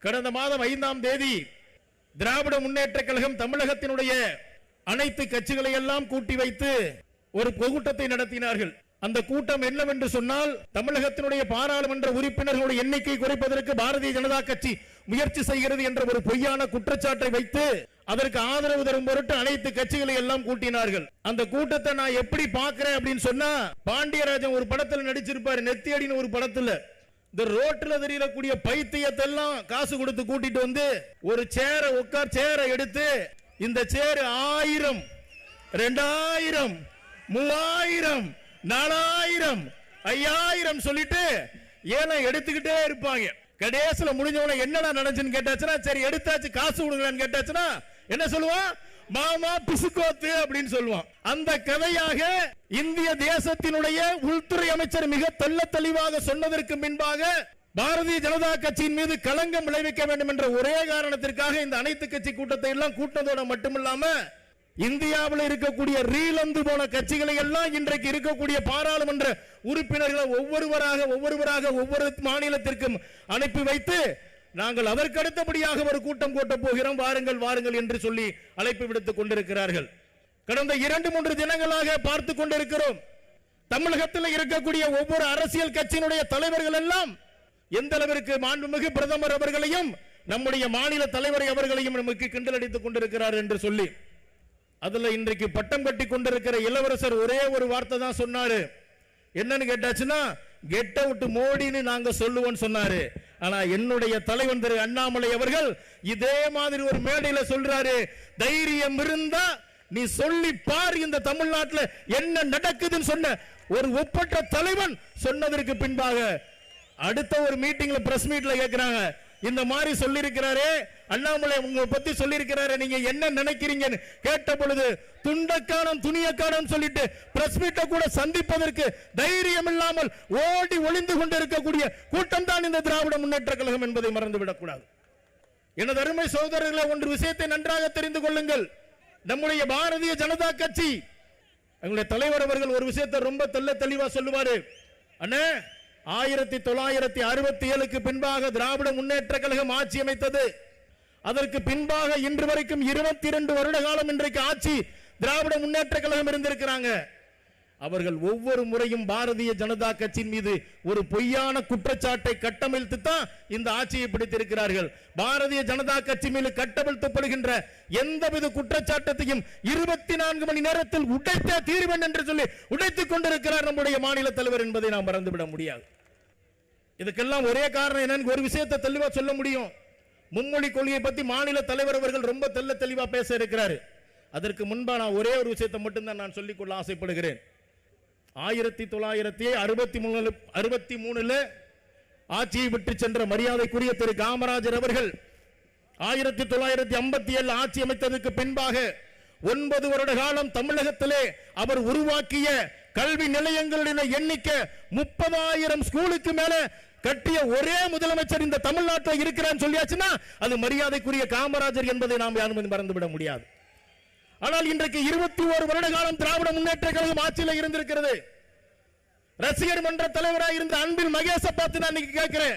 கடந்த மாதம் 5ஆம் தேதி திராவிட முன்னேற்ற கழகம் தமிழகத்தினுடைய அனைத்து கட்சிகளை எல்லாம் கூட்டி வைத்து ஒரு பொதுக்கூட்டத்தை நடத்தினார்கள். அந்த கூட்டம் என்னவென்று சொன்னால், தமிழகத்தினுடைய பாராளுமன்ற உறுப்பினர்களுடைய எண்ணிக்கை குறைப்பதற்கு பாரதிய ஜனதா கட்சி முயற்சி செய்கிறது என்ற ஒரு பொய்யான குற்றச்சாட்டை வைத்து அதற்கு ஆதரவு தரும் பொருட்டு அனைத்து கட்சிகளை எல்லாம் கூட்டினார்கள். அந்த கூட்டத்தை நான் எப்படி பார்க்கிறேன் அப்படின்னு சொன்னா, பாண்டியராஜன் ஒரு படத்தில் நடிச்சிருப்பாரு, நெத்தியடின்னு ஒரு படத்துல. இந்த ரோட்ல தெரியக்கூடிய பைத்தியத்தை எல்லாம் காசு கொடுத்து கூட்டிட்டு வந்து ஒரு சேரை எடுத்து, இந்த சேர் 1000, 2000, 3000, 4000, 5000 சொல்லிட்டு ஏன்னா எடுத்துக்கிட்டே இருப்பாங்க. கடைசியில முடிஞ்சவன என்னடா நடந்துச்சுன்னு கேட்டாச்சுன்னா, சரி எடுத்தாச்சு காசு கொடுங்கன்னு கேட்டாச்சுன்னா என்ன சொல்லுவான், மாமா பிசுக்கோத்து அப்படின்னு சொல்லுவான். அந்த கதையாக இந்திய தேசத்தினுடைய உள்துறை அமைச்சர் மிக தெளிவாக சொன்னதற்கு பின்பாக பாரதிய ஜனதா கட்சியின் மீது களங்கம் விளைவிக்க வேண்டும் என்ற ஒரே காரணத்திற்காக இந்த அனைத்து கட்சி கூட்டத்தை எல்லாம் கூட்டத்தோட மட்டுமில்லாம இந்தியாவில் இருக்கக்கூடிய ரீலந்து போன கட்சிகளை எல்லாம் இன்றைக்கு இருக்கக்கூடிய பாராளுமன்ற உறுப்பினர்களை ஒவ்வொருவராக ஒவ்வொரு மாநிலத்திற்கும் அனுப்பி வைத்து நாங்கள் அதற்கு அடுத்தபடியாக ஒரு கூட்டம் கூட்ட போகிறோம், வாருங்கள் என்று சொல்லி அழைப்பு விடுத்துக் கொண்டிருக்கிறார்கள். கடந்த 2-3 தினங்களாக பார்த்து கொண்டிருக்கிறோம். தமிழகத்தில் இருக்கக்கூடிய ஒவ்வொரு அரசியல் கட்சியினுடைய தலைவர்கள் எல்லாம் எந்த அளவிற்கு மாண்புமிகு பிரதமர் அவர்களையும் நம்முடைய மாநில தலைவரை அவர்களையும் நமக்கு கிண்டல் அடித்துக் கொண்டிருக்கிறார் என்று சொல்லி, அதுல இன்றைக்கு பட்டம் கட்டி கொண்டிருக்கிற இளவரசர் ஒரே ஒரு வார்த்தை தான் சொன்னாரு. என்னன்னு கேட்டாச்சுன்னா, கெட் அவுட் மோடின்னு நாங்க சொல்லுவோம் சொன்னாரு. ஆனா என்னுடைய தலைவன் திரு அண்ணாமலை அவர்கள் இதே மாதிரி ஒரு மேடையில சொல்றாரு, தைரியம் இருந்தா நீ சொல்லி பார் இந்த தமிழ்நாட்டில் என்ன நடக்குதுன்னு சொன்ன ஒரு ஒப்பற்ற தலைவன் சொன்னதற்கு பின்பாக அடுத்த ஒரு மீட்டிங்ல பிரஸ் மீட்ல கேட்கிறாங்க, இந்த மாதிரி சொல்லி இருக்கிறாரே அண்ணாமலை உங்களை பத்தி சொல்லி இருக்கிறாரு, நீங்க என்ன நினைக்கிறீங்கன்னு கேட்ட பொழுது துண்டக்கானம் துணியக்கானம் சொல்லிட்டு பிரஸ் மீட்டை கூட சந்திப்பதற்கு தைரியம் இல்லாமல் ஓடி ஒளிந்து கொண்டு இருக்கக்கூடிய கூட்டம் தான் இந்த திராவிட முன்னேற்ற கழகம் என்பதை மறந்துவிடக் கூடாது. எனது அருமை சகோதரர்களை, ஒன்று விஷயத்தை நன்றாக தெரிந்து கொள்ளுங்கள். நம்முடைய பாரதிய ஜனதா கட்சி எங்களுடைய தலைவர் அவர்கள் ஒரு விஷயத்தை ரொம்ப தெளிவா சொல்லுவாரு. அண்ணே, 1967க்கு பின்பாக திராவிட முன்னேற்ற கழகம் ஆட்சி அமைத்தது. அதற்கு பின்பாக இன்று வரைக்கும் 22 வருட காலம் இன்றைக்கு ஆட்சி திராவிட முன்னேற்ற கழகம் இருந்திருக்கிறாங்க. அவர்கள் ஒவ்வொரு முறையும் பாரதிய ஜனதா கட்சியின் மீது ஒரு பொய்யான குற்றச்சாட்டை கட்டமைத்து தான் இந்த ஆட்சியை பிடித்திருக்கிறார்கள். பாரதிய ஜனதா கட்சி மீது கட்டமைக்கப்படுகின்ற எந்தவித குற்றச்சாட்டத்தையும் 24 மணி நேரத்தில் உடைத்தே தீர்வேன் என்று சொல்லி உடைத்துக் கொண்டிருக்கிறார் நம்முடைய மாநில தலைவர் என்பதை நாம் மறந்துவிட முடியாது. இதுக்கெல்லாம் ஒரே காரணம் என்னன்னு ஒரு விஷயத்தை தெளிவா சொல்ல முடியும். மும்மொழி கொள்கையை பத்தி மாநில தலைவர் அவர்கள் ரொம்ப தெளிவா பேச இருக்கிறாரு. அதற்கு முன்பா நான் ஒரே ஒரு விஷயத்தை மட்டும்தான் நான் சொல்லிக்கொள்ள ஆசைப்படுகிறேன். 1963 ஆட்சியை விட்டு சென்ற மரியாதைக்குரிய திரு காமராஜர் அவர்கள் 1957 ஆட்சி அமைத்ததற்கு பின்பாக 9 வருட காலம் தமிழகத்திலே அவர் உருவாக்கிய கல்வி நிலையங்களுடைய எண்ணிக்கை 30,000 ஸ்கூலுக்கு மேல கட்டிய ஒரே முதலமைச்சர் இந்த தமிழ்நாட்டில் இருக்கிறான்னு சொல்லியாச்சுன்னா அது மரியாதைக்குரிய காமராஜர் என்பதை நாம் யாரும் மறந்துவிட முடியாது. ஆனால் இன்றைக்கு 21 வருட காலம் திராவிட முன்னேற்ற கழகம் ஆட்சியில் இருந்திருக்கிறது. ரசிகர் மன்ற தலைவராக இருந்த அன்பில் மகேஷை பார்த்து நான் கேட்கிறேன்,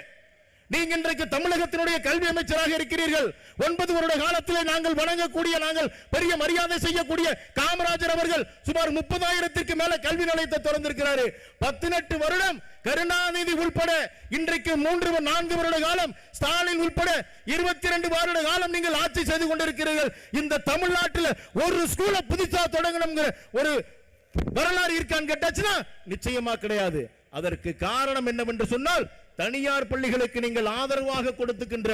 நீங்க இன்றைக்கு தமிழகத்தினுடைய கல்வி அமைச்சராக இருக்கிறீர்கள். 9 வருட காலத்திலே நாங்கள் வணங்கக்கூடிய, நாங்கள் பெரிய மரியாதை செய்யக்கூடிய காமராஜர் அவர்கள் சுமார் 30,000க்கு மேல கல்வி நிலையத்தை திறந்திருக்கிறாரு. 18 வருடம் கருணாநிதி உள்பட இன்றைக்கு 3-4 வருட காலம் ஸ்டாலின் உள்பட 22 வருட காலம் நீங்கள் ஆட்சி செய்து கொண்டிருக்கிறீர்கள். இந்த தமிழ்நாட்டில் ஒரு ஸ்கூலை புதுசா தொடங்கணும் ஒரு வரலாறு இருக்கான்னு கேட்டாச்சுன்னா நிச்சயமா கிடையாது. அதற்கு காரணம் என்னவென்று சொன்னால், தனியார் பள்ளிகளுக்கு நீங்கள் ஆதரவாக கொடுத்துக்கின்ற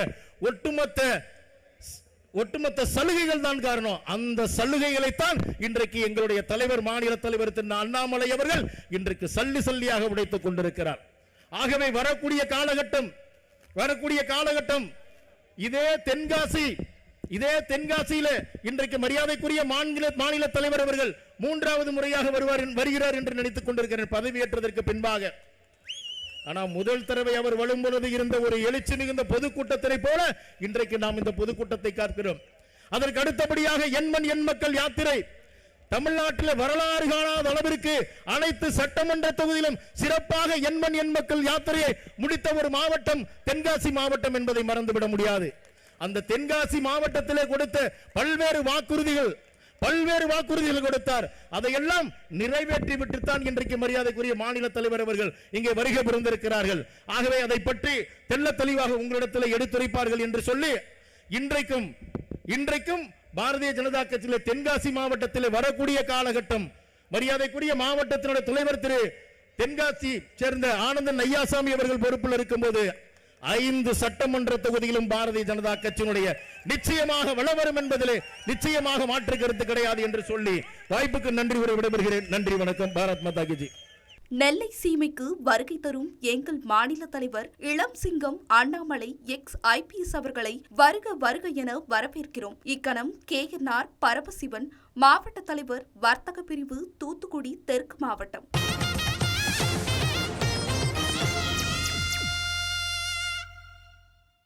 ஒட்டுமொத்த சலுகைகள் தான் காரணம். அந்த சலுகைகளைத்தான் இன்றைக்கு எங்களுடைய தலைவர், மாநில தலைவர் திரு அண்ணாமலை அவர்கள் இன்றைக்கு சல்லியாக உடைத்துக் கொண்டிருக்கிறார். ஆகவே வரக்கூடிய காலகட்டம் இதே தென்காசியில இன்றைக்கு மரியாதைக்குரிய மாநில தலைவர் அவர்கள் 3வது முறையாக வருகிறார் என்று நினைத்துக் கொண்டிருக்கிறார் பதவியேற்றதற்கு பின்பாக. ஆனா முதல் தடவை அவர் வரும்பொழுது இருந்த ஒரு எழுச்சி மிகுந்த பொதுக்கூட்டத்தை போல இன்றைக்கு நாம் இந்த பொதுக்கூட்டத்தை காக்கிறோம். அதற்கு அடுத்தபடியாக எண்மண் எண் மக்கள் யாத்திரை தமிழ்நாட்டில் வரலாறு காணாத அளவிற்கு அனைத்து சட்டமன்ற தொகுதியிலும் சிறப்பாக எண்மண் எண்மக்கள் யாத்திரையை முடித்த ஒரு மாவட்டம் தென்காசி மாவட்டம் என்பதை மறந்துவிட முடியாது. அந்த தென்காசி மாவட்டத்திலே கொடுத்த பல்வேறு வாக்குறுதிகள் கொடுத்தார். அதையெல்லாம் நிறைவேற்றி விட்டுத்தான் இன்றைக்கு மரியாதைக்குரிய மாநில தலைவர் அவர்கள் இங்கே வருகை புரிந்திருக்கிறார்கள். ஆகவே அதை பற்றி தெள்ள தெளிவாக உங்களிடத்தில் எடுத்துரைப்பார்கள் என்று சொல்லி இன்றைக்கும் பாரதிய ஜனதா கட்சியில் தென்காசி மாவட்டத்தில் வரக்கூடிய காலகட்டம் மரியாதைக்குரிய மாவட்டத்தினுடைய தலைவர் திரு தென்காசி சேர்ந்த ஆனந்தன் ஐயாசாமி அவர்கள் பொறுப்பில் இருக்கும்போது 5 சட்டமன்ற தொகுதியிலும் பாரதிய ஜனதா கட்சியினுடைய நிச்சயமாக வளவரும் என்பதிலே நிச்சயமாக மாற்று கருத்து கிடையாது என்று சொல்லி வாய்ப்புக்கு நன்றி கூறி விடைபெறுகிறேன். நன்றி, வணக்கம். பாரத் மாதா கி ஜெய். நெல்லை சீமைக்கு வருகை தரும் எங்கள் மாநில தலைவர் இளம் சிங்கம் அண்ணாமலை IPS அவர்களை வருக வருக என வரவேற்கிறோம். இக்கணம் KNR பரமசிவன், மாவட்ட தலைவர், வர்த்தக பிரிவு, தூத்துக்குடி தெற்கு மாவட்டம்.